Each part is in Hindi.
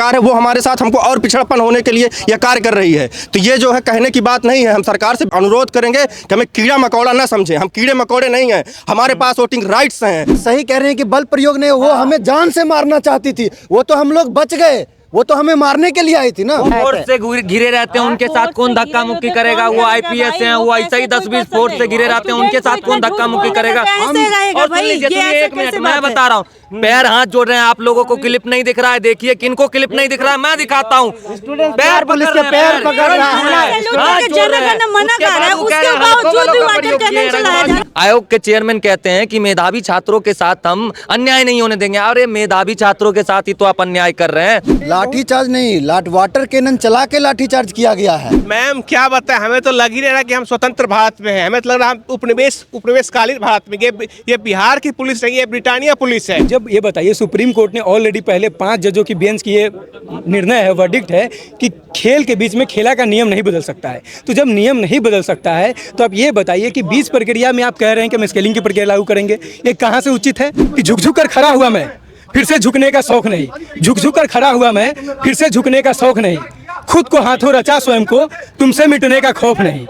सरकार है वो हमारे साथ हमको और पिछड़पन होने के लिए यह कार्य कर रही है। तो ये जो है कहने की बात नहीं है। हम सरकार से अनुरोध करेंगे कि हमें कीड़ा मकोड़ा ना समझें, हम कीड़े मकोड़े नहीं हैं, हमारे पास वोटिंग राइट्स हैं। सही कह रहे हैं कि बल प्रयोग नहीं, वो हमें जान से मारना चाहती थी, वो तो हम लोग बच गए, वो तो हमें मारने के लिए आई थी ना। फोर्स से घिरे रहते हैं, उनके साथ कौन धक्का मुक्की करेगा? वो आईपीएस हैं, वो ऐसा ही 10-20 फोर्स से घिरे रहते हैं, उनके साथ कौन धक्का मुक्की करेगा? और सुन लीजिए, सुनिए 1 मिनट, मैं बता रहा हूँ, पैर हाथ जोड़ रहे हैं। आप लोगों को क्लिप नहीं दिख रहा है, देखिए किनको क्लिप नहीं दिख रहा है, मैं दिखाता हूँ। पैर पुलिस के पैर पकड़ रहा है। आयोग के चेयरमैन कहते हैं कि मेधावी छात्रों के साथ हम अन्याय नहीं होने देंगे। अरे मेधावी छात्रों के साथ ही तो आप अन्याय कर रहे हैं। लाठीचार्ज नहीं, वाटर कैनन चला के लाठीचार्ज किया गया है। मैम क्या बताएं, हमें तो लग ही नहीं रहा कि हम स्वतंत्र भारत में हैं। हमें तो लग रहा है हम उपनिवेशकालीन भारत में। ये बिहार की पुलिस नहीं है, ब्रिटानिया पुलिस है। जब ये बताइए, सुप्रीम कोर्ट ने ऑलरेडी पहले 5 जजों की बेंच की ये निर्णय है, वर्डिक्ट है कि खेल के बीच में खेला का नियम नहीं बदल सकता है। तो जब नियम नहीं बदल सकता है तो आप ये बताइए कि बीच प्रक्रिया में आप कह रहे हैं कि हम स्केलिंग की प्रक्रिया लागू करेंगे, ये कहाँ से उचित है? कि झुक कर खड़ा हुआ मैं, फिर से झुकने का शौक नहीं, झुक कर खड़ा हुआ मैं, फिर से झुकने का शौक नहीं, खुद को हाथों रचा स्वयं को, तुमसे मिटने का खौफ नहीं,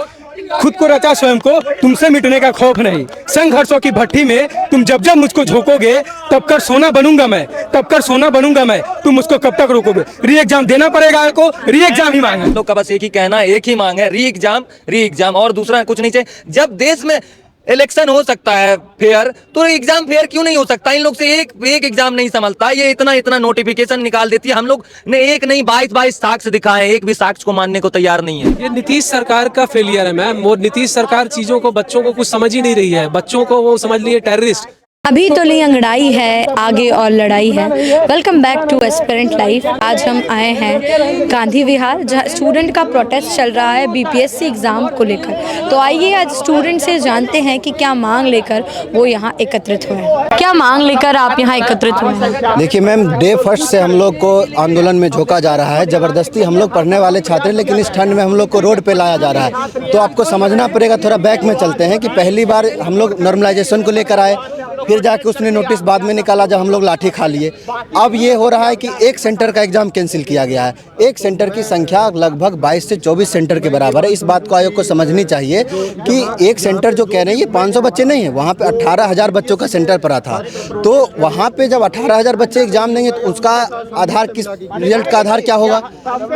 खुद को रचा स्वयं को, तुमसे मिटने का खौफ नहीं। संघर्षों की भट्टी में तुम जब जब मुझको झोंकोगे तब कर सोना बनूंगा मैं, तब कर सोना बनूंगा मैं, तुम मुझको कब तक रोकोगे? री एग्जाम देना पड़ेगा आपको, री एग्जाम ही मांगे। लोग का बस एक ही कहना, एक ही मांग है, री एग्जाम, और दूसरा कुछ नहीं चाहिए। जब देश में इलेक्शन हो सकता है फेयर, तो एग्जाम फेयर क्यों नहीं हो सकता? इन लोग से एक एग्जाम नहीं संभलता। ये इतना नोटिफिकेशन निकाल देती है। हम लोग ने एक नहीं 22 साक्ष्य दिखाए, एक भी साक्ष्य को मानने को तैयार नहीं है। ये नीतीश सरकार का फेलियर है मैम। वो नीतीश सरकार चीजों को, बच्चों को कुछ समझ ही नहीं रही है। बच्चों को वो समझ लिए टेररिस्ट। अभी तो ली अंगड़ाई है, आगे और लड़ाई है। Welcome back to aspirant life. आज हम आए हैं गांधी विहार, जहाँ स्टूडेंट का प्रोटेस्ट चल रहा है बीपीएससी एग्ज़ाम को लेकर। तो आइए आज स्टूडेंट से जानते हैं कि क्या मांग लेकर वो यहाँ एकत्रित हुए हैं। क्या मांग लेकर आप यहाँ एकत्रित हुए हैं? देखिए मैम, डे फर्स्ट से हम लोग को आंदोलन में झोंका जा रहा है। ज़बरदस्ती हम लोग पढ़ने वाले छात्र हैं, लेकिन इस ठंड में हम लोग को रोड पे लाया जा रहा है। तो आपको समझना पड़ेगा, थोड़ा बैक में चलते हैं, कि पहली बार हम लोग नॉर्मलाइजेशन को लेकर आए, फिर जाके उसने नोटिस बाद में निकाला जब हम लोग लाठी खा लिए। अब ये हो रहा है कि एक सेंटर का एग्जाम कैंसिल किया गया है। एक सेंटर की संख्या लगभग 22 से 24 सेंटर के बराबर है। इस बात को आयोग को समझनी चाहिए कि एक सेंटर जो कह रहे हैं ये 500 बच्चे नहीं है, वहाँ पे 18,000 बच्चों का सेंटर पड़ा था। तो वहाँ पे जब 18,000 बच्चे एग्जाम देंगे तो उसका आधार, किस रिजल्ट का आधार क्या होगा?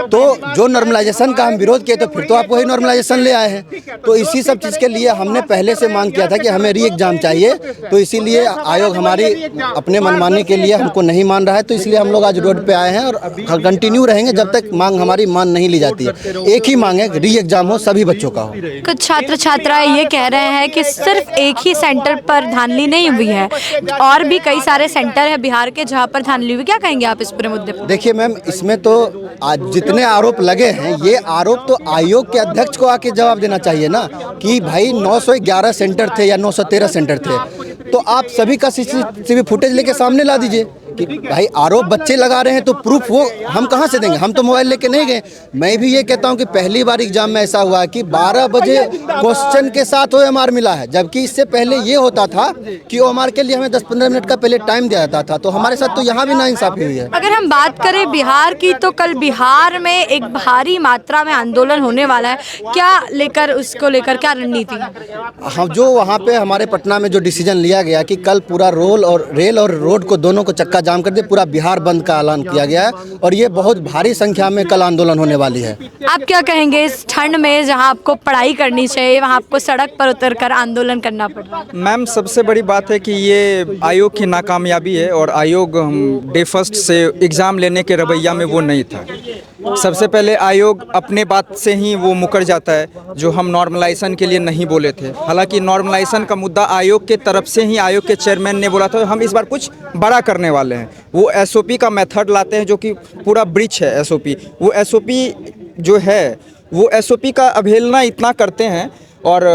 तो जो नॉर्मलाइजेशन का हम विरोध किए, तो फिर तो आप वही नॉर्मलाइजेशन ले आए हैं। तो इसी सब चीज़ के लिए हमने पहले से मांग किया था कि हमें री एग्जाम चाहिए। तो इसीलिए आयोग हमारी अपने मनमानी के लिए हमको नहीं मान रहा है। तो इसलिए हम लोग आज रोड पे आए हैं और कंटिन्यू रहेंगे जब तक मांग हमारी मान नहीं ली जाती है। एक ही मांग है, री एग्जाम हो, सभी बच्चों का हो। कुछ छात्र छात्राएं ये कह रहे हैं कि सिर्फ एक ही सेंटर पर धांधली नहीं हुई है, और भी कई सारे सेंटर है बिहार के जहाँ पर धांधली हुई। क्या कहेंगे आप इस पूरे मुद्दे पर? देखिए मैम, इसमें तो आज जितने आरोप लगे हैं, ये आरोप तो आयोग के अध्यक्ष को आके जवाब देना चाहिए ना, कि भाई 911 सेंटर थे या 913 सेंटर थे। तो आप सभी का सीसीटीवी फुटेज लेके सामने ला दीजिए कि भाई आरोप बच्चे लगा रहे हैं, तो प्रूफ वो हम कहाँ से देंगे? हम तो मोबाइल लेके नहीं गए। मैं भी ये कहता हूँ कि पहली बार एग्जाम में ऐसा हुआ कि 12 बजे क्वेश्चन के साथ OMR मिला है, जबकि इससे पहले ये होता था कि OMR के लिए हमें 10-15 मिनट का पहले टाइम दिया जाता था। तो हमारे साथ तो यहाँ भी नाइंसाफी हुई है। अगर हम बात करें बिहार की, तो कल बिहार में एक भारी मात्रा में आंदोलन होने वाला है। क्या लेकर, उसको लेकर क्या रणनीति है? हाँ, जो वहाँ पे हमारे पटना में जो डिसीजन लिया गया कि कल पूरा रेल और रोड को दोनों को चक्का जाम कर दिए, पूरा बिहार बंद का ऐलान किया गया है। और ये बहुत भारी संख्या में कल आंदोलन होने वाली है। आप क्या कहेंगे इस ठंड में, जहां आपको पढ़ाई करनी चाहिए, वहां आपको सड़क पर उतरकर आंदोलन करना पड़ रहा है? मैम, सबसे बड़ी बात है कि ये आयोग की नाकामयाबी है, और आयोग डे फर्स्ट से एग्ज़ाम लेने के रवैया में वो नहीं था। सबसे पहले आयोग अपने बात से ही वो मुकर जाता है, जो हम नॉर्मलाइजेशन के लिए नहीं बोले थे। हालांकि नॉर्मलाइजेशन का मुद्दा आयोग के तरफ से ही, आयोग के चेयरमैन ने बोला था हम इस बार कुछ बड़ा करने वाले हैं। वो SOP का मेथड लाते हैं जो कि पूरा ब्रीच है। SOP, वो SOP जो है, वो SOP का अवहेलना इतना करते हैं। और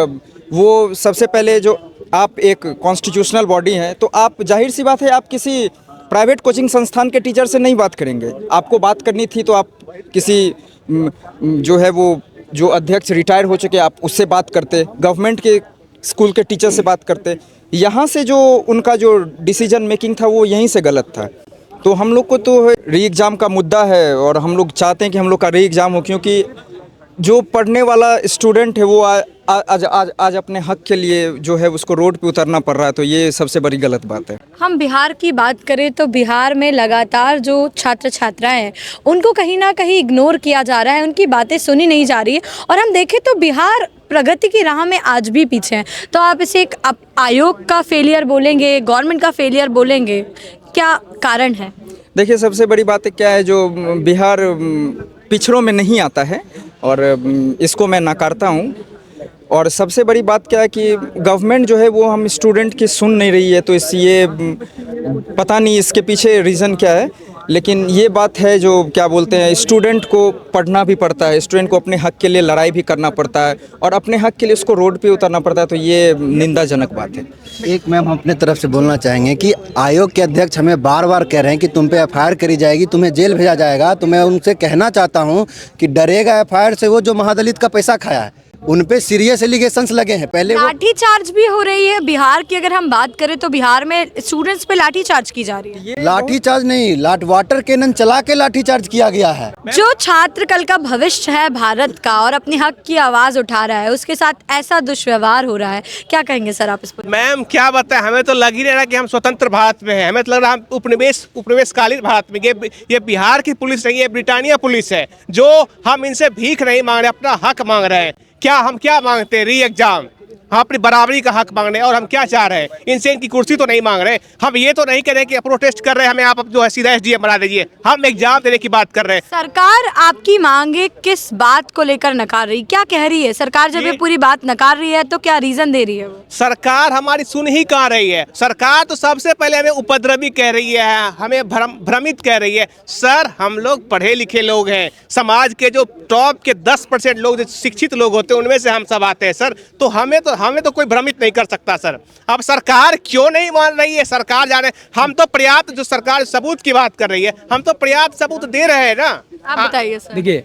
वो सबसे पहले, जो आप एक कॉन्स्टिट्यूशनल बॉडी हैं, तो आप जाहिर सी बात है आप किसी प्राइवेट कोचिंग संस्थान के टीचर से नहीं बात करेंगे। आपको बात करनी थी तो आप किसी जो है वो जो अध्यक्ष रिटायर हो चुके, आप उससे बात करते, गवर्नमेंट के स्कूल के टीचर से बात करते। यहाँ से जो उनका जो डिसीजन मेकिंग था वो यहीं से गलत था। तो हम लोग को तो री एग्ज़ाम का मुद्दा है और हम लोग चाहते हैं कि हम लोग का री एग्ज़ाम हो, क्योंकि जो पढ़ने वाला स्टूडेंट है वो आज अपने हक के लिए जो है उसको रोड पे उतरना पड़ रहा है, तो ये सबसे बड़ी गलत बात है। हम बिहार की बात करें तो बिहार में लगातार जो छात्र छात्राएं हैं उनको कहीं ना कहीं इग्नोर किया जा रहा है, उनकी बातें सुनी नहीं जा रही है। और हम देखें तो बिहार प्रगति की राह में आज भी पीछे हैं। तो आप इसे एक आयोग का फेलियर बोलेंगे, गवर्नमेंट का फेलियर बोलेंगे, क्या कारण है? देखिए, सबसे बड़ी बात है क्या है, जो बिहार पिछड़ों में नहीं आता है और इसको मैं नकारता हूँ। और सबसे बड़ी बात क्या है कि गवर्नमेंट जो है वो हम स्टूडेंट की सुन नहीं रही है, तो ये पता नहीं इसके पीछे रीज़न क्या है। लेकिन ये बात है जो क्या बोलते हैं, स्टूडेंट को पढ़ना भी पड़ता है, स्टूडेंट को अपने हक के लिए लड़ाई भी करना पड़ता है और अपने हक के लिए उसको रोड पे उतरना पड़ता है, तो ये निंदाजनक बात है। एक मैम हम अपने तरफ से बोलना चाहेंगे कि आयोग के अध्यक्ष हमें बार बार कह रहे हैं कि तुम पे एफआईआर करी जाएगी, तुम्हें जेल भेजा जाएगा। तो मैं उनसे कहना चाहता हूं कि डरेगा एफआईआर से वो जो महादलित का पैसा खाया है, उन पे सीरियस एलिगेशंस लगे हैं। पहले लाठी चार्ज भी हो रही है। बिहार की अगर हम बात करें तो बिहार में स्टूडेंट्स पे लाठी चार्ज की जा रही है। लाठी चार्ज नहीं, वाटर कैनन चला के लाठी चार्ज किया गया है। जो छात्र कल का भविष्य है भारत का और अपने हक की आवाज उठा रहा है, उसके साथ ऐसा दुष्व्यवहार हो रहा है, क्या कहेंगे सर आप इस पर? मैम क्या बताएं, हमें तो लग ही नहीं रहा कि हम स्वतंत्र भारत में हैं। हमें तो लग रहा है हम उपनिवेशकालीन भारत में। ये बिहार की पुलिस नहीं है, ब्रिटानिया पुलिस है, जो हम इनसे भीख नहीं मांग रहे, अपना हक मांग रहे हैं। हम क्या मांगते हैं? री एग्जाम। हम अपनी बराबरी का हक मांग रहे हैं और हम क्या चाह रहे हैं? इनसे इनकी कुर्सी तो नहीं मांग रहे। हम ये तो नहीं कह रहे कि प्रोटेस्ट कर रहे हैं, हमें आप जो है सीधा एसडीएम बना दीजिए। हम एग्जाम देने की बात कर रहे हैं। सरकार आपकी मांगे किस बात को लेकर नकार रही, क्या कह रही है सरकार? जब ये पूरी बात नकार रही है तो क्या रीजन दे रही है वो? सरकार हमारी सुन ही कहाँ रही है। सरकार तो सबसे पहले हमें उपद्रवी कह रही है, हमें भ्रमित कह रही है। सर, हम लोग पढ़े लिखे लोग हैं, समाज के जो टॉप के 10% लोग जो शिक्षित लोग होते हैं उनमें से हम सब आते हैं सर। तो हमें तो कोई भ्रमित नहीं कर सकता सर। अब सरकार क्यों नहीं मान रही है? सरकार जाने, हम तो पर्याप्त, जो सरकार सबूत की बात कर रही है, हम तो पर्याप्त सबूत दे रहे हैं ना। आप बताइए सर। देखिए,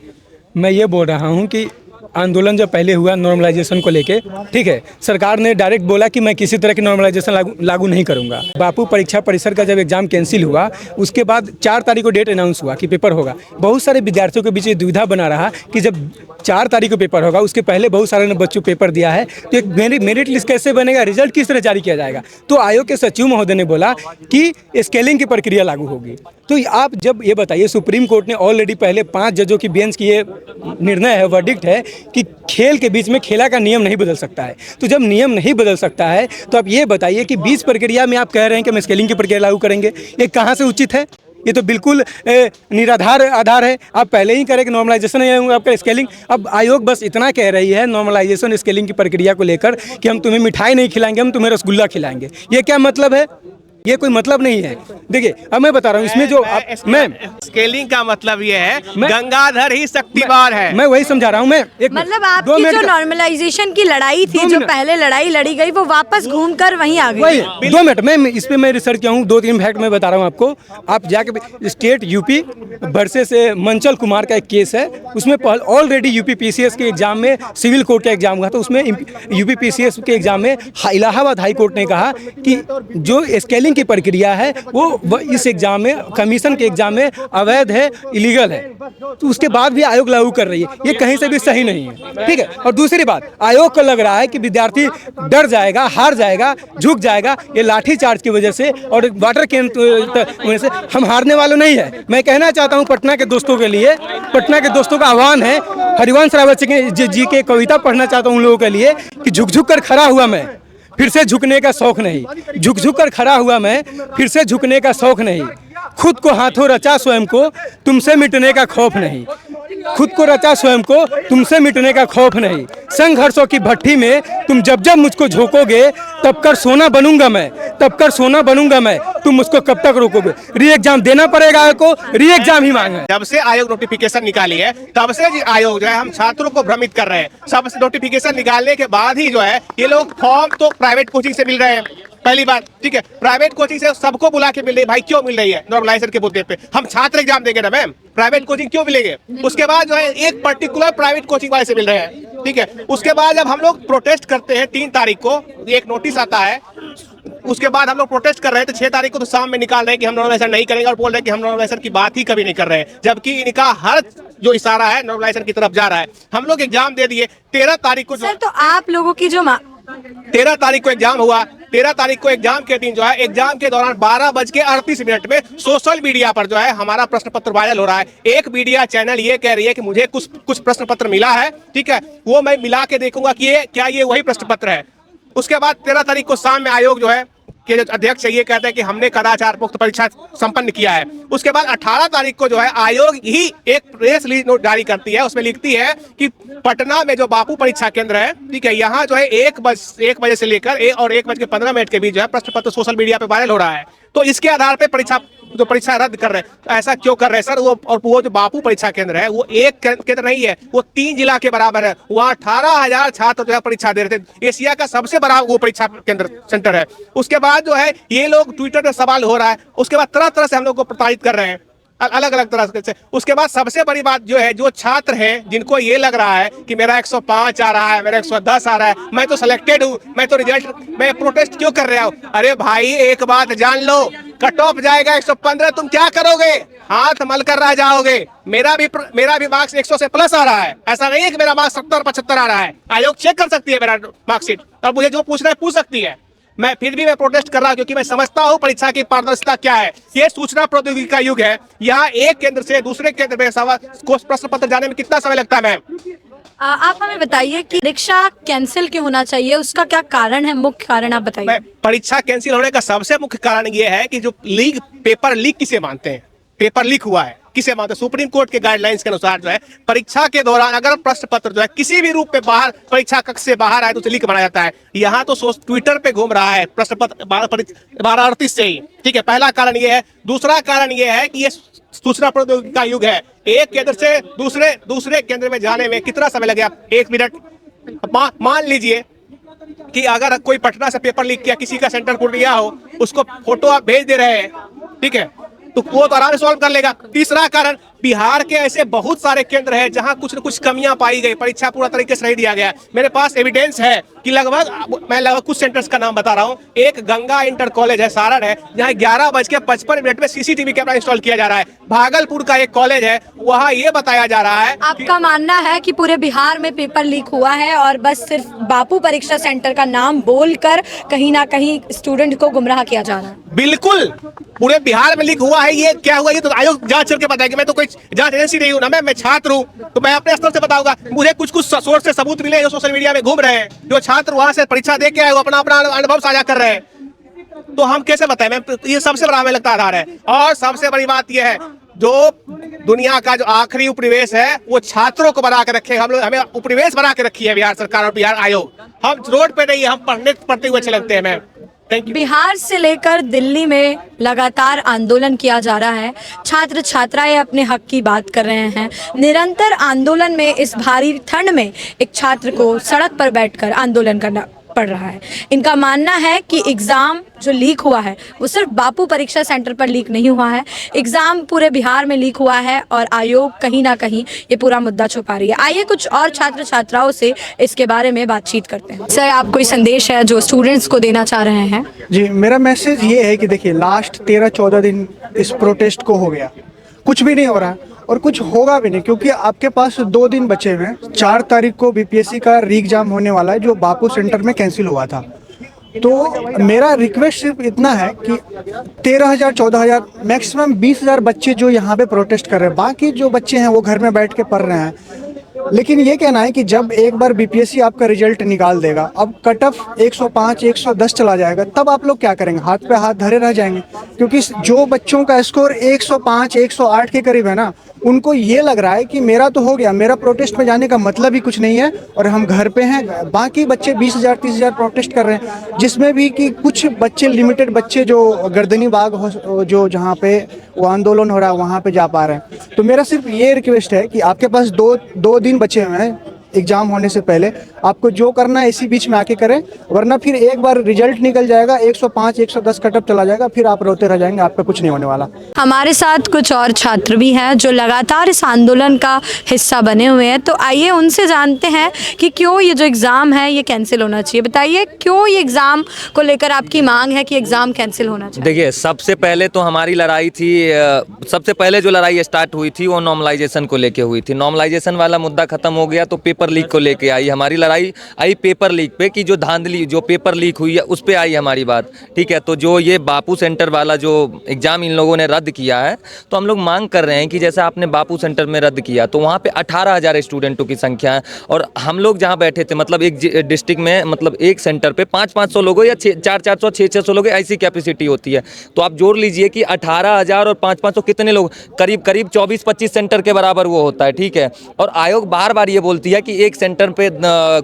मैं ये बोल रहा हूँ कि आंदोलन जब पहले हुआ नॉर्मलाइजेशन को लेके, ठीक है, सरकार ने डायरेक्ट बोला कि मैं किसी तरह की नॉर्मलाइजेशन लागू नहीं करूंगा। बापू परीक्षा परिसर का जब एग्जाम कैंसिल हुआ, उसके बाद 4 तारीख को डेट अनाउंस हुआ कि पेपर होगा। बहुत सारे विद्यार्थियों के बीच ये दुविधा बना रहा कि जब 4 तारीख को पेपर होगा, उसके पहले बहुत सारे ने बच्चों पेपर दिया है, तो एक मेरिट लिस्ट कैसे बनेगा, रिजल्ट किस तरह जारी किया जाएगा? तो आयोग के सचिव महोदय ने बोला कि स्केलिंग की प्रक्रिया लागू होगी। तो आप जब ये बताइए, सुप्रीम कोर्ट ने ऑलरेडी पहले 5 जजों की बेंच की ये निर्णय है, वर्डिक्ट है कि खेल के बीच में खेला का नियम नहीं बदल सकता है। तो जब नियम नहीं बदल सकता है तो आप ये बताइए कि बीच प्रक्रिया में आप कह रहे हैं कि हम स्केलिंग की प्रक्रिया लागू करेंगे, ये कहाँ से उचित है? ये तो बिल्कुल निराधार आधार है। आप पहले ही करें कि नॉर्मलाइजेशन है आपका स्केलिंग। अब आयोग बस इतना कह रही है नॉर्मलाइजेशन स्केलिंग की प्रक्रिया को लेकर कि हम तुम्हें मिठाई नहीं खिलाएंगे, हम तुम्हें रसगुल्ला खिलाएंगे। ये क्या मतलब है? ये कोई मतलब नहीं है। देखिए, अब मैं बता रहा हूँ इसमें जो मैं स्केलिंग का मतलब ये है गंगाधर ही शक्तिमान है। मैं वही समझा रहा हूँ। मैं मतलब आपकी जो नॉर्मलाइजेशन की लड़ाई थी, जो पहले लड़ाई लड़ी गई, वो वापस घूमकर वहीं आ गई। वही 2 मिनट मैं इस पे मैं रिसर्च किया हूँ। 2-3 फैक्ट मैं बता रहा हूँ आपको। आप जाके स्टेट यूपी वर्सेस मंचल कुमार का एक केस है, उसमें ऑलरेडी यूपी पीसीएस के एग्जाम में सिविल कोर्ट का एग्जाम हुआ था। उसमें यूपी पीसीएस के एग्जाम में इलाहाबाद हाई कोर्ट ने कहा कि जो स्केलिंग की प्रक्रिया है वो इस एग्जाम में, कमीशन के एग्जाम में अवैध है, इलीगल है। तो उसके बाद भी आयोग लागू कर रही है, ये कहीं से भी सही नहीं है, ठीक है। और दूसरी बात, आयोग को लग रहा है कि विद्यार्थी डर जाएगा, हार जाएगा, झुक जाएगा ये लाठी चार्ज की वजह से और वाटर कैन वजह से। हम हारने वाले नहीं है। मैं कहना चाहता हूँ पटना के दोस्तों के लिए, पटना के दोस्तों का आह्वान है, हरिवंश रावत जी के कविता पढ़ना चाहता हूँ उन लोगों के लिए कि झुक झुक कर खड़ा हुआ मैं, फिर से झुकने का शौक नहीं। झुक झुक कर खड़ा हुआ मैं, फिर से झुकने का शौक नहीं। खुद को हाथों रचा स्वयं को, तुमसे मिटने का खौफ नहीं। खुद को रचा स्वयं को, तुमसे मिटने का खौफ नहीं। संघर्षों की भट्टी में तुम जब जब मुझको झोंकोगे, तब कर सोना बनूंगा मैं, तब कर सोना बनूंगा मैं। तुम मुझको कब तक रोकोगे? री एग्जाम देना पड़ेगा आयोग को, री एग्जाम ही मांगे। जब से आयोग नोटिफिकेशन निकाली है, तब से आयोग जो है हम छात्रों को भ्रमित कर रहे हैं। सब नोटिफिकेशन निकालने के बाद ही जो है ये लोग फॉर्म तो प्राइवेट कोचिंग से मिल रहे हैं, पहली बात, ठीक है। प्राइवेट कोचिंग से सबको बुला के मिल रही है। भाई क्यों मिल रही है? नॉर्मलाइजेशन के मुद्दे पे हम छात्र एग्जाम देंगे ना मैम, प्राइवेट कोचिंग क्यों मिलेंगे? उसके बाद जो है एक पर्टिकुलर प्राइवेट कोचिंग वाले से मिल रहे हैं, ठीक है। उसके बाद जब हम लोग प्रोटेस्ट करते हैं 3 तारीख को, एक नोटिस आता है उसके बाद हम लोग प्रोटेस्ट कर रहे हैं, तो 6 तारीख को तो शाम में निकाल रहे हैं कि हम नॉर्मलाइजेशन नहीं करेंगे और बोल रहे हैं कि हम नॉर्मलाइजेशन की बात ही कभी नहीं कर रहे हैं, जबकि इनका हर जो इशारा है नॉर्मलाइजेशन की तरफ जा रहा है। हम लोग एग्जाम दे दिए 13 तारीख को। सर तो आप लोगों की जो 13 तारीख को एग्जाम हुआ। 13 तारीख को एग्जाम के दिन जो है, एग्जाम के दौरान 12:38 में सोशल मीडिया पर जो है हमारा प्रश्न पत्र वायरल हो रहा है। एक मीडिया चैनल ये कह रही है कि मुझे कुछ प्रश्न पत्र मिला है, ठीक है, वो मैं मिला के देखूंगा कि ये क्या ये वही प्रश्न पत्र है। उसके बाद 13 तारीख को शाम में आयोग जो है के जो अध्यक्ष है ये कहते हैं कि हमने कदाचार मुक्त परीक्षा संपन्न किया है। उसके बाद 18 तारीख को जो है आयोग ही एक प्रेस रिलीज नोट जारी करती है, उसमें लिखती है कि पटना में जो बापू परीक्षा केंद्र है, ठीक है, यहाँ जो है 1 बजे से लेकर 1:15 के बीच जो है प्रश्न पत्र सोशल मीडिया पे वायरल हो रहा है। तो इसके आधार पे परीक्षा रद्द कर रहे हैं। तो ऐसा क्यों कर रहे हैं सर? वो जो बापू परीक्षा केंद्र है वो एक केंद्र नहीं है, वो 3 जिला के बराबर है। वहाँ 18,000 छात्र जो है परीक्षा दे रहे थे। एशिया का सबसे बड़ा वो परीक्षा केंद्र सेंटर है। उसके बाद जो है ये लोग ट्विटर पर सवाल हो रहा है, उसके बाद तरह तरह से हम लोग को प्रताड़ित कर रहे हैं, अलग अलग तरह से। उसके बाद सबसे बड़ी बात जो है, जो छात्र हैं जिनको ये लग रहा है कि मेरा 105 आ रहा है, मेरा 110 आ रहा है, मैं तो सिलेक्टेड हूँ, मैं तो रिजल्ट, मैं प्रोटेस्ट क्यों कर रहा हूँ? अरे भाई एक बात जान लो, कट ऑफ जाएगा 115, तुम क्या करोगे? हाथ मल कर रह जाओगे। मेरा भी मार्क्स 100 से प्लस आ रहा है। ऐसा नहीं है कि मेरा मार्क्स 70-75 आ रहा है। आयोग चेक कर सकती है मेरा मार्कशीट और मुझे जो पूछना है पूछ सकती है। मैं फिर भी प्रोटेस्ट कर रहा हूं क्योंकि मैं समझता हूं परीक्षा की पारदर्शिता क्या है। ये सूचना प्रौद्योगिकी का युग है। यहाँ एक केंद्र से दूसरे केंद्र में प्रश्न पत्र जाने में कितना समय लगता है मैम? आप हमें बताइए कि परीक्षा कैंसिल क्यों होना चाहिए, उसका क्या कारण है, मुख्य कारण आप बताइए। परीक्षा कैंसिल होने का सबसे मुख्य कारण ये है कि जो पेपर लीक किसे मानते हैं, पेपर लीक हुआ है किसे मानते हैं? सुप्रीम कोर्ट के गाइडलाइंस के अनुसार जो है परीक्षा के दौरान अगर प्रश्न पत्र जो है किसी भी रूप में बाहर परीक्षा कक्ष से बाहर आए तो उसे लीक बनाया जाता है। यहाँ तो ट्विटर पे घूम रहा है प्रश्न पत्र 12:38 से ही, ठीक है, पहला कारण ये है। दूसरा कारण ये है कि ये सूचना प्रौद्योगिकी का युग है। एक केंद्र से दूसरे केंद्र में जाने में कितना समय लगेगा? 1 मिनट। मान लीजिए कि अगर कोई पटना से पेपर लीक किया, किसी का सेंटर पूर्णिया हो, उसको फोटो आप भेज दे रहे हैं, ठीक है, तो वो तो आराम से सॉल्व कर लेगा। तीसरा कारण, बिहार के ऐसे बहुत सारे केंद्र हैं जहां कुछ न कुछ कमियां पाई गई, परीक्षा पूरा तरीके से नहीं दिया गया। मेरे पास एविडेंस है कि मैं कुछ सेंटर्स का नाम बता रहा हूं। एक गंगा इंटर कॉलेज है, सारण है, जहां 11:55 में सीसीटीवी कैमरा इंस्टॉल किया जा रहा है। भागलपुर का एक कॉलेज है, वहां ये बताया जा रहा है। आपका मानना है कि पूरे बिहार में पेपर लीक हुआ है और बस सिर्फ बापू परीक्षा सेंटर का नाम बोलकर कहीं ना कहीं स्टूडेंट को गुमराह किया जा रहा है? बिल्कुल, पूरे बिहार में लीक हुआ है। ये क्या हुआ, ये तो आयोग जांच करके बताएगी। मैं तो कोई जांच एजेंसी नहीं हूँ ना, मैं छात्र हूँ, तो मैं अपने स्तर से बताऊंगा। मुझे कुछ सोर्स से सबूत मिले जो सोशल मीडिया में घूम रहे हैं, जो छात्र वहां से परीक्षा दे के आए, वो अपना अनुभव साझा कर रहे हैं। तो हम कैसे बताएं मैम? ये सबसे बड़ा हमें लगता आधार है। और सबसे बड़ी बात यह है, जो दुनिया का जो आखिरी उपनिवेश है वो छात्रों को बना के रखे। हमें उपनिवेश बना के रखी है बिहार सरकार और बिहार आयोग। हम रोड पे नहीं, हम पढ़ते हुए अच्छे लगते हैं मैम। बिहार से लेकर दिल्ली में लगातार आंदोलन किया जा रहा है। छात्र छात्राएं अपने हक की बात कर रहे हैं। निरंतर आंदोलन में इस भारी ठंड में एक छात्र को सड़क पर बैठकर आंदोलन करना पड़ रहा है। इनका मानना है कि एग्ज़ाम जो लीक हुआ है वो सिर्फ बापू परीक्षा सेंटर पर लीक नहीं हुआ है, एग्ज़ाम पूरे बिहार में लीक हुआ है और आयोग कहीं ना कहीं ये पूरा मुद्दा छुपा रही है। आइए कुछ और छात्र छात्राओं से इसके बारे में बातचीत करते हैं। सर, आप कोई संदेश है जो स्टूडेंट्स को देना चाह रहे हैं? जी, मेरा मैसेज ये है कि देखिए, लास्ट 13-14 दिन इस प्रोटेस्ट को हो गया, कुछ भी नहीं हो रहा है और कुछ होगा भी नहीं, क्योंकि आपके पास 2 दिन बचे हुए हैं। 4 तारीख को बीपीएससी का री एग्जाम होने वाला है जो बापू सेंटर में कैंसिल हुआ था। तो मेरा रिक्वेस्ट सिर्फ इतना है कि 13,000 14,000 मैक्सिमम 20,000 बच्चे जो यहाँ पे प्रोटेस्ट कर रहे हैं, बाकी जो बच्चे हैं वो घर में बैठ के पढ़ रहे हैं। लेकिन ये कहना है कि जब एक बार बीपीएससी आपका रिजल्ट निकाल देगा, अब कट ऑफ 105 110 चला जाएगा, तब आप लोग क्या करेंगे? हाथ पे हाथ धरे रह जाएंगे। क्योंकि जो बच्चों का स्कोर 105 108 के करीब है ना, उनको ये लग रहा है कि मेरा तो हो गया, मेरा प्रोटेस्ट में जाने का मतलब ही कुछ नहीं है और हम घर पे हैं। बाकी बच्चे 20,000 30,000 प्रोटेस्ट कर रहे हैं, जिसमें भी कि कुछ बच्चे, लिमिटेड बच्चे जो गर्दनी बाग जो जहाँ पे वो आंदोलन हो रहा है वहाँ पे जा पा रहे हैं। तो मेरा सिर्फ ये रिक्वेस्ट है कि आपके पास दो दिन बचे हुए हैं एग्जाम होने से पहले, आपको जो करना है इसी बीच में आके करें, वरना फिर एक बार रिजल्ट निकल जाएगा 105 110 कटअप चला जाएगा, फिर आप रोते रह जाएंगे, आपका कुछ नहीं होने वाला। हमारे साथ कुछ और छात्र भी हैं जो लगातार इस आंदोलन का हिस्सा बने हुए हैं, तो आइए उनसे जानते हैं कि क्यों ये जो एग्ज़ाम है ये कैंसिल होना चाहिए। बताइए क्यों ये एग्ज़ाम को लेकर आपकी मांग है कि एग्ज़ाम कैंसिल होना चाहिए? देखिए, सबसे पहले तो हमारी लड़ाई थी, सबसे पहले जो लड़ाई स्टार्ट हुई थी वो नॉर्मलाइजेशन को लेके हुई थी। नॉर्मलाइजेशन वाला मुद्दा खत्म हो गया तो पेपर लीक को लेके आई हमारी लड़ाई, आई पेपर लीक पे कि जो धांधली जो पेपर लीक हुई है उस पे आई हमारी बात। ठीक है, तो जो ये बापू सेंटर वाला जो एग्ज़ाम इन लोगों ने रद्द किया है, तो हम लोग मांग कर रहे हैं कि जैसे आपने बापू सेंटर में रद्द किया तो वहाँ पे 18,000 स्टूडेंटों की संख्या है, और हम लोग जहाँ बैठे थे मतलब एक डिस्ट्रिक्ट में मतलब एक सेंटर पे 500-500 लोगों या 400-400 600 लोगों ऐसी कैपेसिटी होती है। तो आप जोड़ लीजिए कि 18,000 और 500 कितने लोग, करीब करीब 24-25 सेंटर के बराबर वो होता है। ठीक है, और आयोग बार बार ये बोलती है कि एक सेंटर पे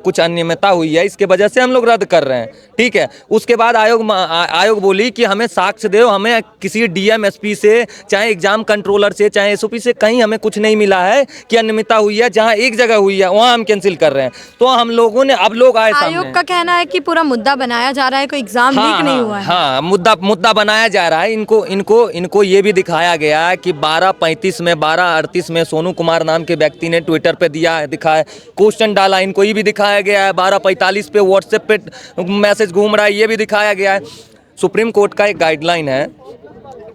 कुछ अनियमितता हुई है, इसके वजह से हम लोग रद्द कर रहे हैं। ठीक है, उसके बाद आयोग बोली कि हमें साक्ष्य दो, हमें किसी डीएम एसपी से, चाहे एग्जाम कंट्रोलर से, चाहे एसओपी से कहीं हमें कुछ नहीं मिला है कि अनियमितता हुई है। जहां एक जगह हुई है वहां हम कैंसिल कर रहे हैं। तो हम लोगों ने, अब लोग आए सामने, आयोग का कहना है कि पूरा मुद्दा बनाया जा रहा है, कोई एग्जाम लीक नहीं हुआ है। हाँ, मुद्दा बनाया जा रहा है। इनको ये भी दिखाया गया है कि 12:35 में 12:38 में सोनू कुमार नाम के व्यक्ति ने ट्विटर पे दिखाया क्वेश्चन डाला, इनको ये भी दिखाया गया है। 12:45 पे व्हाट्सएप पे मैसेज घूम रहा है, ये भी दिखाया गया है। सुप्रीम कोर्ट का एक गाइडलाइन है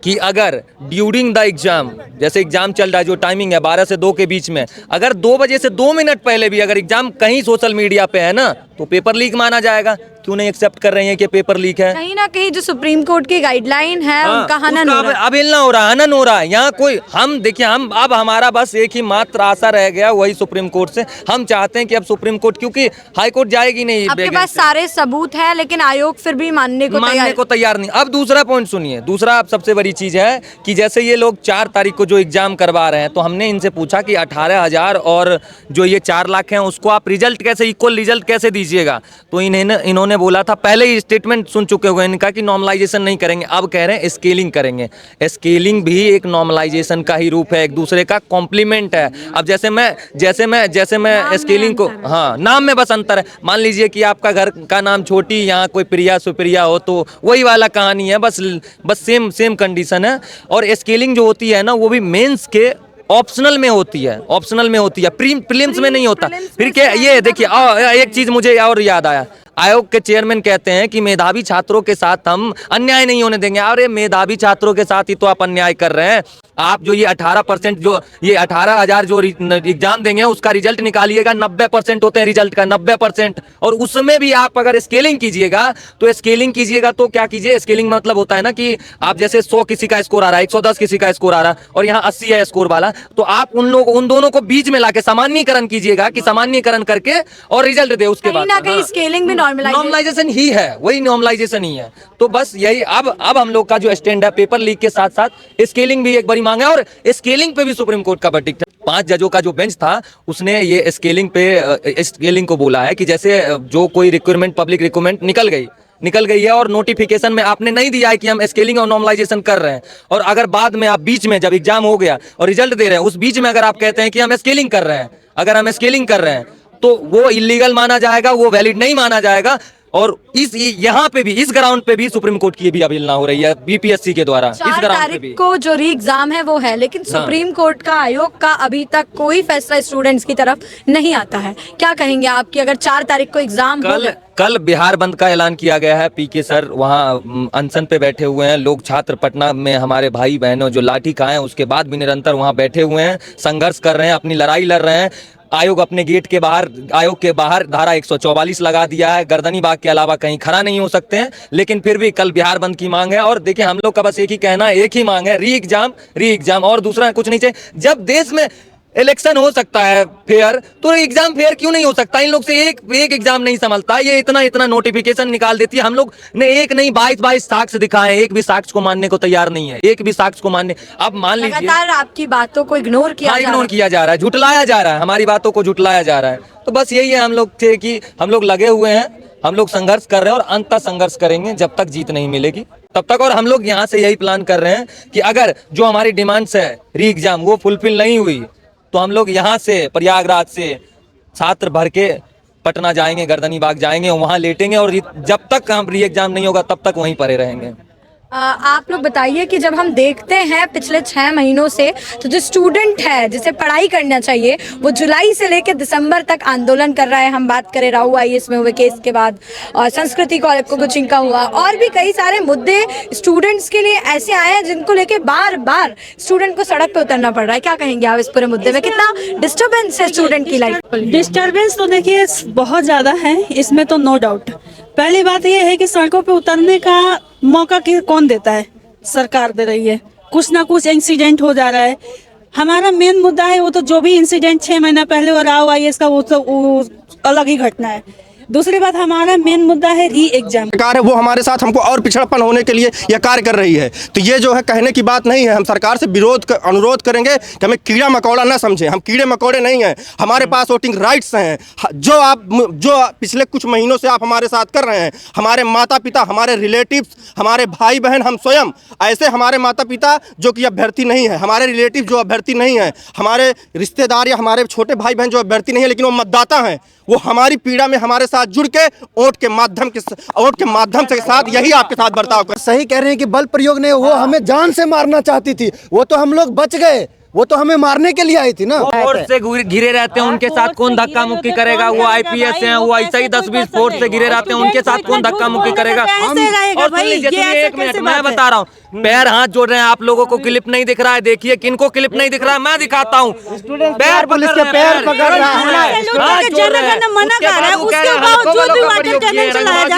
कि अगर ड्यूरिंग द एग्जाम, जैसे एग्जाम चल रहा है, जो टाइमिंग है 12 से 2 के बीच में, अगर 2 बजे से 2 मिनट पहले भी अगर एग्जाम कहीं सोशल मीडिया पे है ना, तो पेपर लीक माना जाएगा। क्यों नहीं एक्सेप्ट कर रहे हैं कि पेपर लीक है? कहीं ना कहीं जो सुप्रीम कोर्ट की गाइडलाइन है उनका हनन हो रहा है। अवहेलना हो रहा है, हनन हो रहा है। यहाँ कोई, हम देखिए, हम अब हमारा बस एक ही मात्र आशा रह गया, वही सुप्रीम कोर्ट से। हम चाहते हैं कि अब सुप्रीम कोर्ट, क्योंकि हाई कोर्ट जाएगी नहीं, आपके पास सारे सबूत है, लेकिन आयोग फिर भी मानने को तैयार नहीं। अब दूसरा पॉइंट सुनिए, दूसरा सबसे बड़ी चीज है कि जैसे ये लोग 4 तारीख को जो एग्जाम करवा रहे हैं, तो हमने इनसे पूछा कि 18,000 और जो ये 4 लाख हैं उसको आप रिजल्ट कैसे, इक्वल रिजल्ट कैसे दीजिएगा? तो इन्होंने बोला था, पहले स्टेटमेंट सुन चुके हुए इनका कि नॉर्मलाइजेशन नहीं करेंगे, अब कह रहे हैं स्केलिंग करेंगे। स्केलिंग भी एक नॉर्मलाइजेशन का ही रूप है, एक दूसरे का कॉम्प्लीमेंट है। अब जैसे मैं स्केलिंग को, हाँ, नाम में बस अंतर है। मान लीजिए कि आपका घर का नाम छोटी, यहाँ कोई प्रिया सुप्रिया हो, तो वही वाला कहानी है, बस सेम कंडीशन है। और स्केलिंग जो होती है ना, वो भी मेंस के ऑप्शनल में होती है, प्रीलिम्स में नहीं होता। फिर क्या, ये देखिए, एक चीज मुझे और याद आया, आयोग के चेयरमैन कहते हैं कि मेधावी छात्रों के साथ हम अन्याय नहीं होने देंगे। अरे मेधावी छात्रों के साथ ही तो आप अन्याय कर रहे हैं। आप जो ये 18%, जो ये 18,000 जो एग्जाम देंगे उसका रिजल्ट निकालिएगा, 90% होते हैं रिजल्ट का, 90%। और उसमें भी आप अगर स्केलिंग कीजिएगा तो क्या कीजिए, स्केलिंग मतलब होता है ना कि आप जैसे 100 किसी का स्कोर आ रहा है, 110 किसी का स्कोर आ रहा है और यहाँ 80 है स्कोर वाला, तो आप उन दोनों को बीच में लाके सामान्यीकरण कीजिएगा, कि सामान्यीकरण करके और रिजल्ट दे। उसके बाद कहीं स्केलिंग भी नॉर्मलाइजेशन ही है, वही नॉर्मलाइजेशन ही है। तो बस यही, अब हम लोग का जो स्टैंड है, पेपर लीक के साथ साथ स्केलिंग भी एक बड़ी मांग है। और स्केलिंग पे भी सुप्रीम कोर्ट का वर्डिक्ट है। 5 जजों का जो बेंच था उसने ये स्केलिंग को बोला है कि जैसे जो कोई रिक्वायरमेंट, पब्लिक रिक्वायरमेंट निकल गई है और नोटिफिकेशन में आपने नहीं दिया है कि हम स्केलिंग और नॉर्मलाइजेशन कर रहे हैं, और अगर बाद में आप बीच में जब एग्जाम हो गया और रिजल्ट दे रहे हैं, उस बीच में अगर आप कहते हैं कि हम स्केलिंग कर रहे हैं, तो वो इलीगल माना जाएगा, वो वैलिड नहीं माना जाएगा। और यहाँ पे भी, इस ग्राउंड पे भी सुप्रीम कोर्ट की भी अवहेलना हो रही है बीपीएससी के द्वारा। 4 तारीख को जो री एग्जाम है वो है, लेकिन सुप्रीम कोर्ट का, आयोग का अभी तक कोई फैसला स्टूडेंट्स की तरफ नहीं आता है। क्या कहेंगे आपकी, अगर 4 तारीख को एग्जाम कल बिहार बंद का ऐलान किया गया है। पीके सर वहाँ अनशन पे बैठे हुए हैं। लोग, छात्र पटना में हमारे भाई बहनों जो लाठी खाए उसके बाद भी निरंतर वहाँ बैठे हुए हैं, संघर्ष कर रहे हैं, अपनी लड़ाई लड़ रहे हैं। आयोग अपने गेट के बाहर, आयोग के बाहर धारा 144 लगा दिया है, गर्दनी बाग के अलावा कहीं खड़ा नहीं हो सकते हैं। लेकिन फिर भी कल बिहार बंद की मांग है। और देखिए, हम लोग का बस एक ही कहना है, एक ही मांग है, री एग्जाम, और दूसरा कुछ नहीं चाहिए। जब देश में इलेक्शन हो सकता है फेयर, तो एग्जाम फेयर क्यों नहीं हो सकता? इन लोग से एक एग्जाम नहीं संभलता। ये इतना नोटिफिकेशन निकाल देती है। हम लोग ने एक नहीं 22 साक्ष्य दिखाए, एक भी साक्ष्य को मानने को तैयार नहीं है, एक भी साक्ष्य को मानने। अब मान लीजिए, लगातार आपकी बातों को इग्नोर किया जा रहा है, झुटलाया जा रहा है, हमारी बातों को झुटलाया जा रहा है। तो बस यही है हम लोग थे कि हम लोग लगे हुए हैं, हम लोग संघर्ष कर रहे हैं और अंत तक संघर्ष करेंगे जब तक जीत नहीं मिलेगी तब तक। और हम लोग यहाँ से यही प्लान कर रहे हैं कि अगर जो हमारी डिमांड्स है री एग्जाम वो फुलफिल नहीं हुई, तो हम लोग यहाँ से, प्रयागराज से छात्र भर के पटना जाएंगे, गर्दनी बाग जाएंगे, वहां लेटेंगे और जब तक हम री एग्जाम नहीं होगा तब तक वहीं पड़े रहेंगे। आप लोग बताइए कि जब हम देखते हैं पिछले 6 महीनों से, तो जो स्टूडेंट है जिसे पढ़ाई करना चाहिए वो जुलाई से लेकर दिसंबर तक आंदोलन कर रहा है। हम बात करें राहु IAS में हुए केस के बाद, और संस्कृति कोचिंग का हुआ, और भी कई सारे मुद्दे स्टूडेंट्स के लिए ऐसे आए हैं जिनको लेके बार बार स्टूडेंट को सड़क पे उतरना पड़ रहा है। क्या कहेंगे आप इस पूरे मुद्दे में? कितना डिस्टर्बेंस है स्टूडेंट की लाइफ? डिस्टर्बेंस तो देखिए बहुत ज़्यादा है, इसमें तो नो डाउट। पहली बात यह है कि सड़कों पे उतरने का मौका कौन देता है? सरकार दे रही है। कुछ ना कुछ इंसिडेंट हो जा रहा है। हमारा मेन मुद्दा है वो तो जो भी इंसिडेंट 6 महीना पहले और राहु IAS का, वो तो अलग ही घटना है। दूसरी बात, हमारा मेन मुद्दा है री एग्जाम। सरकार है वो हमारे साथ हमको और पिछड़ापन होने के लिए यह कार्य कर रही है। तो ये जो है कहने की बात नहीं है। हम सरकार से अनुरोध करेंगे कि हमें कीड़ा मकोड़ा ना समझें। हम कीड़े मकोड़े नहीं हैं। हमारे पास वोटिंग राइट्स हैं। जो पिछले कुछ महीनों से आप हमारे साथ कर रहे हैं, हमारे माता पिता, हमारे रिलेटिव्स, हमारे भाई बहन, हम स्वयं ऐसे हमारे माता पिता जो कि अभ्यर्थी नहीं है, हमारे रिलेटिव जो अभ्यर्थी नहीं है, हमारे रिश्तेदार या हमारे छोटे भाई बहन जो अभ्यर्थी नहीं है लेकिन वो मतदाता हैं, वो हमारी पीड़ा में हमारे साथ जुड़ के वोट के माध्यम के साथ यही आपके साथ बर्ताव कर। सही कह रहे हैं कि बल प्रयोग ने वो हमें जान से मारना चाहती थी, वो तो हम लोग बच गए। वो तो हमें मारने के लिए आई थी ना। फोर्स से घिरे रहते हैं, उनके साथ कौन धक्का मुक्की करेगा? वो IPS हैं, वो ऐसे ही 10-20 फोर्स से घिरे रहते हैं, उनके साथ कौन धक्का मुक्की करेगा? और एक मिनट, मैं बता रहा हूँ, पैर हाथ जोड़ रहे हैं। आप लोगों को क्लिप नहीं दिख रहा है, देखिए किनको क्लिप नहीं दिख रहा है, मैं दिखाता हूँ। पैर पुलिस के पैर पकड़ रहा है।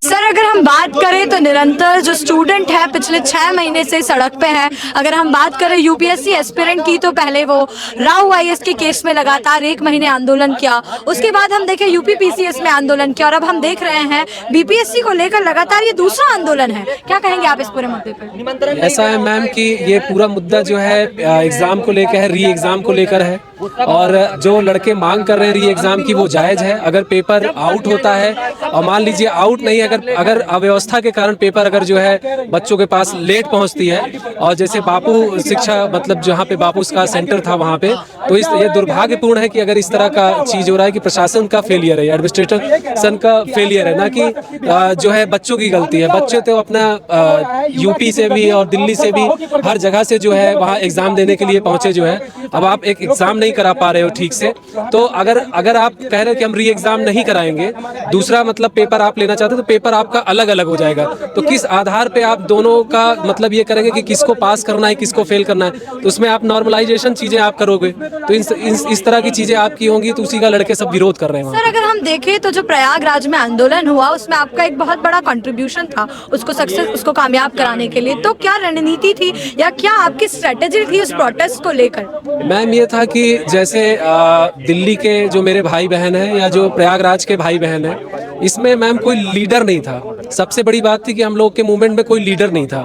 सर, अगर हम बात करें तो निरंतर जो स्टूडेंट है पिछले 6 महीने से सड़क पे है। अगर हम बात करें UPSC एस्पिरेंट की, तो पहले वो राहु IAS के केस में लगातार 1 महीने आंदोलन किया। उसके बाद हम देखें UP PCS में आंदोलन किया, और अब हम देख रहे हैं BPSC को लेकर लगातार ये दूसरा आंदोलन है। क्या कहेंगे आप इस पूरे मुद्दे पर? ऐसा है मैम कि ये पूरा मुद्दा जो है एग्जाम को लेकर है, री एग्जाम को लेकर है, और जो लड़के मांग कर रहे हैं री एग्जाम की वो जायज़ है। अगर पेपर आउट होता है, और मान लीजिए आउट नहीं, अगर अव्यवस्था के कारण पेपर अगर जो है बच्चों के पास लेट पहुंचती है, और जैसे बापू शिक्षा मतलब जहाँ पे बापू का सेंटर था वहाँ पे, तो ये दुर्भाग्यपूर्ण है कि अगर इस तरह का चीज़ हो रहा है कि प्रशासन का फेलियर है, एडमिनिस्ट्रेशन का फेलियर है, ना कि जो है बच्चों की गलती है। बच्चे तो अपना UP से भी और दिल्ली से भी हर जगह से जो है वहाँ एग्जाम देने के लिए पहुंचे जो है। अब आप एक एग्जाम नहीं करा पा रहे हो ठीक से, तो अगर आप कह रहे हो कि हम री एग्जाम नहीं कराएंगे, दूसरा मतलब पेपर आप लेना चाहते हो, तो पेपर आपका अलग अलग हो जाएगा। तो किस आधार पे आप दोनों का मतलब ये करेंगे कि किसको पास करना है, किसको फेल करना है? तो उसमें आप नॉर्मलाइजेशन चीजें आप करोगे, तो इस तरह की चीजें आपकी होंगी, तो उसी का लड़के सब विरोध कर रहे हैं। सर, अगर हम देखें तो जो प्रयागराज में आंदोलन हुआ उसमें आपका एक बहुत बड़ा कंट्रीब्यूशन था उसको कामयाब कराने के लिए। तो क्या रणनीति थी या क्या आपकी स्ट्रेटेजी थी उस प्रोटेस्ट को लेकर? मैम, ये था कि जैसे दिल्ली के जो मेरे भाई बहन हैं या जो प्रयागराज के भाई बहन हैं, इसमें मैम कोई लीडर नहीं था। सबसे बड़ी बात थी कि हम लोग के मूवमेंट में कोई लीडर नहीं था,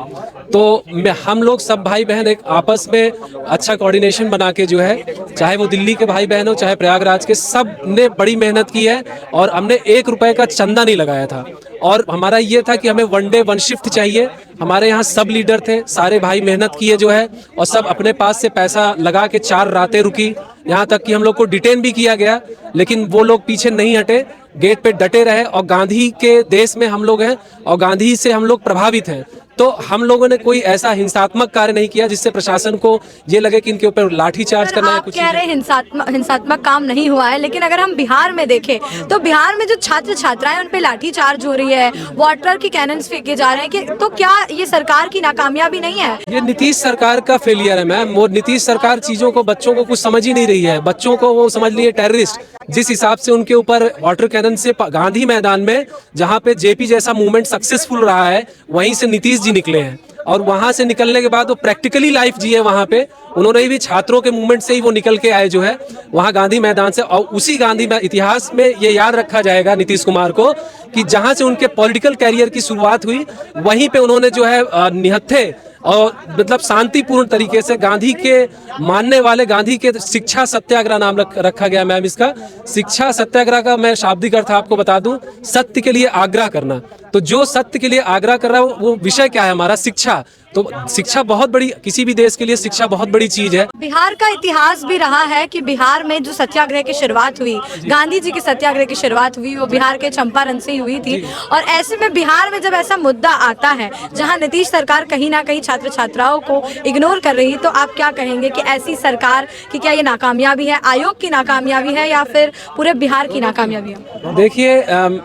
तो हम लोग सब भाई बहन एक आपस में अच्छा कोऑर्डिनेशन बना के जो है, चाहे वो दिल्ली के भाई बहन हो चाहे प्रयागराज के, सब ने बड़ी मेहनत की है, और हमने 1 रुपए का चंदा नहीं लगाया था। और हमारा ये था कि हमें 1 डे 1 शिफ्ट चाहिए। हमारे यहाँ सब लीडर थे, सारे भाई मेहनत किए जो है, और सब अपने पास से पैसा लगा के 4 रातें रुकी। यहाँ तक कि हम लोग को डिटेन भी किया गया, लेकिन वो लोग पीछे नहीं हटे, गेट पे डटे रहे। और गांधी के देश में हम लोग हैं और गांधी से हम लोग प्रभावित हैं, तो हम लोगों ने कोई ऐसा हिंसात्मक कार्य नहीं किया जिससे प्रशासन को ये लगे कि इनके ऊपर लाठी चार्ज करना है। कुछ कह रहे हिंसात्मक काम नहीं हुआ है, लेकिन अगर हम बिहार में देखें तो बिहार में जो छात्र छात्राएं उन पे लाठी चार्ज हो रही है, वाटर की कैनन्स फेंके जा रहे हैं, कि तो क्या ये सरकार की नाकामयाबी नहीं है? ये नीतीश सरकार का फेलियर है मैम। वो नीतीश सरकार चीजों को, बच्चों को कुछ समझ ही नहीं रही है। बच्चों को वो समझ लिए टेररिस्ट। जिस हिसाब से उनके ऊपर वाटर कैनन से गांधी मैदान में, जहाँ पे JP जैसा मूवमेंट सक्सेसफुल रहा है, वहीं से नीतीश जी निकले हैं, और वहां से निकलने के बाद वो प्रैक्टिकली लाइफ जिए वहां पे। उन्होंने भी छात्रों के मूवमेंट से ही वो निकल के आए जो है वहां गांधी मैदान से। और उसी गांधी इतिहास में ये याद रखा जाएगा नीतीश कुमार को कि जहां से उनके पॉलिटिकल कैरियर की शुरुआत हुई, वहीं पे उन्होंने जो है निहत्थे और मतलब शांतिपूर्ण तरीके से गांधी के मानने वाले, गांधी के शिक्षा सत्याग्रह नाम रखा गया मैम इसका। शिक्षा सत्याग्रह का मैं शाब्दिक अर्थ आपको बता दूं, सत्य के लिए आग्रह करना। तो जो सत्य के लिए आग्रह कर रहा है वो विषय क्या है हमारा? शिक्षा। तो शिक्षा बहुत बड़ी, किसी भी देश के लिए शिक्षा बहुत बड़ी चीज है। बिहार का इतिहास भी रहा है कि बिहार में जो सत्याग्रह की शुरुआत हुई, गांधी जी के सत्याग्रह की शुरुआत हुई, वो बिहार के चंपारण से ही हुई थी। और ऐसे में बिहार में जब ऐसा मुद्दा आता है जहां नीतीश सरकार कहीं ना कहीं छात्र छात्राओं को इग्नोर कर रही, तो आप क्या कहेंगे कि ऐसी सरकार की क्या ये नाकामयाबी है, आयोग की नाकामयाबी है या फिर पूरे बिहार की नाकामयाबी है? देखिए,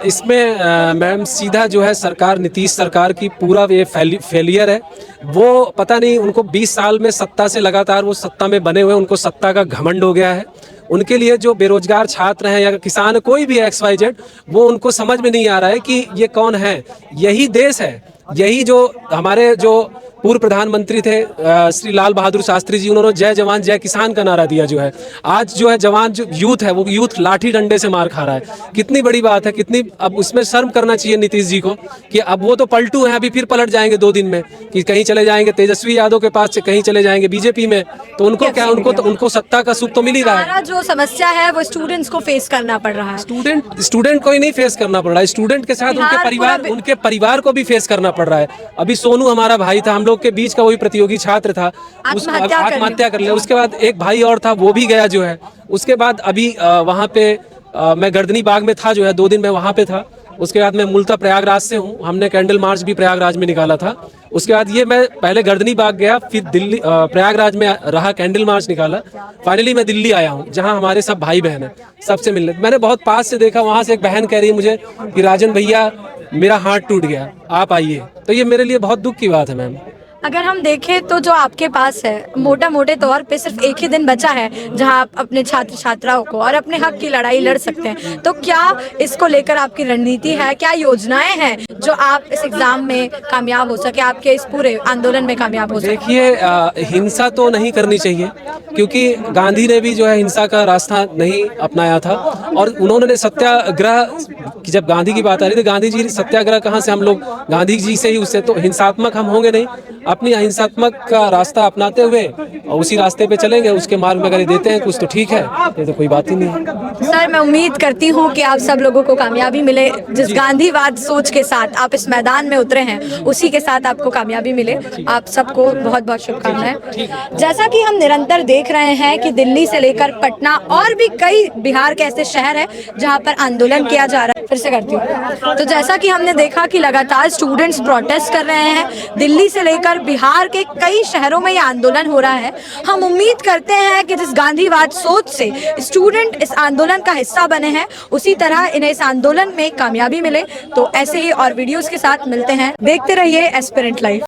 इसमें मैम सीधा जो है सरकार, नीतीश सरकार की पूरा ये फेलियर है। वो पता नहीं, उनको 20 साल में सत्ता से लगातार वो सत्ता में बने हुए, उनको सत्ता का घमंड हो गया है। उनके लिए जो बेरोजगार छात्र हैं या किसान, कोई भी XYZ, वो उनको समझ में नहीं आ रहा है कि ये कौन है। यही देश है, यही जो हमारे जो पूर्व प्रधानमंत्री थे श्री लाल बहादुर शास्त्री जी, उन्होंने जय जवान जय किसान का नारा दिया जो है। आज जो है जवान, जो यूथ है, वो यूथ लाठी डंडे से मार खा रहा है। कितनी बड़ी बात है, कितनी, अब उसमें शर्म करना चाहिए नीतीश जी को कि अब वो तो पलटू हैं, अभी फिर पलट जाएंगे 2 दिन में, कि कहीं चले जाएंगे तेजस्वी यादव के पास से, कहीं चले जाएंगे बीजेपी में। तो उनको क्या, उनको सत्ता का सुख तो मिल ही रहा है। जो समस्या है वो स्टूडेंट्स को फेस करना पड़ रहा है। स्टूडेंट को ही नहीं फेस करना पड़ रहा है, स्टूडेंट के साथ उनके परिवार को भी फेस करना पड़ रहा है। अभी सोनू हमारा भाई था, हम लोग के बीच का वही प्रतियोगी छात्र था, आत्महत्या कर लिया। उसके बाद एक भाई और था, वो भी गया जो है। उसके बाद अभी वहाँ पे मैं गर्दनी बाग में था जो है, 2 दिन मैं वहाँ पे था। उसके बाद मैं मूलतः प्रयागराज से हूँ, हमने कैंडल मार्च भी प्रयागराज में निकाला था। उसके बाद ये मैं पहले गर्दनी बाग गया, फिर दिल्ली, प्रयागराज में रहा, कैंडल मार्च निकाला। फाइनली मैं दिल्ली आया हूँ, जहाँ हमारे सब भाई बहन हैं, सबसे मिलने। मैंने बहुत पास से देखा, वहाँ से एक बहन कह रही है मुझे कि राजन भैया मेरा हाथ टूट गया, आप आइए। तो ये मेरे लिए बहुत दुख की बात है मैम। अगर हम देखें तो जो आपके पास है, मोटे तौर पे सिर्फ एक ही दिन बचा है जहां आप अपने छात्र छात्राओं को और अपने हक की लड़ाई लड़ सकते हैं। तो क्या इसको लेकर आपकी रणनीति है, क्या योजनाएं हैं जो आप इस एग्जाम में कामयाब हो सके, आपके इस पूरे आंदोलन में कामयाब हो सके? देखिए, हिंसा तो नहीं करनी चाहिए, क्योंकि गांधी ने भी जो है हिंसा का रास्ता नहीं अपनाया था। और उन्होंने सत्याग्रह की, जब गांधी की बात आ रही थी, गांधी जी सत्याग्रह कहाँ से, हम लोग गांधी जी से ही, उससे तो हिंसात्मक हम होंगे नहीं। अपनी अहिंसात्मक का रास्ता अपनाते हुए और उसी रास्ते पे चलेंगे, उसके मार्ग में अगर देते हैं कुछ तो ठीक है, ये तो कोई बात ही नहीं है। सर, मैं उम्मीद करती हूँ कि आप सब लोगों को कामयाबी मिले। जिस गांधीवाद सोच के साथ आप इस मैदान में उतरे हैं, उसी के साथ आपको कामयाबी मिले। आप सबको बहुत बहुत शुभकामनाएं। जैसा कि हम निरंतर देख रहे हैं कि दिल्ली से लेकर पटना और भी कई बिहार के ऐसे शहर हैं जहाँ पर आंदोलन किया जा रहा है। फिर से करती हूँ, तो जैसा कि हमने देखा कि लगातार स्टूडेंट्स प्रोटेस्ट कर रहे हैं, दिल्ली से लेकर बिहार के कई शहरों में ये आंदोलन हो रहा है। हम उम्मीद करते हैं कि जिस गांधीवाद सोच से स्टूडेंट इस आंदोलन का हिस्सा बने हैं, उसी तरह इन्हें इस आंदोलन में कामयाबी मिले। तो ऐसे ही और वीडियोस के साथ मिलते हैं, देखते रहिए एस्पिरेंट लाइफ।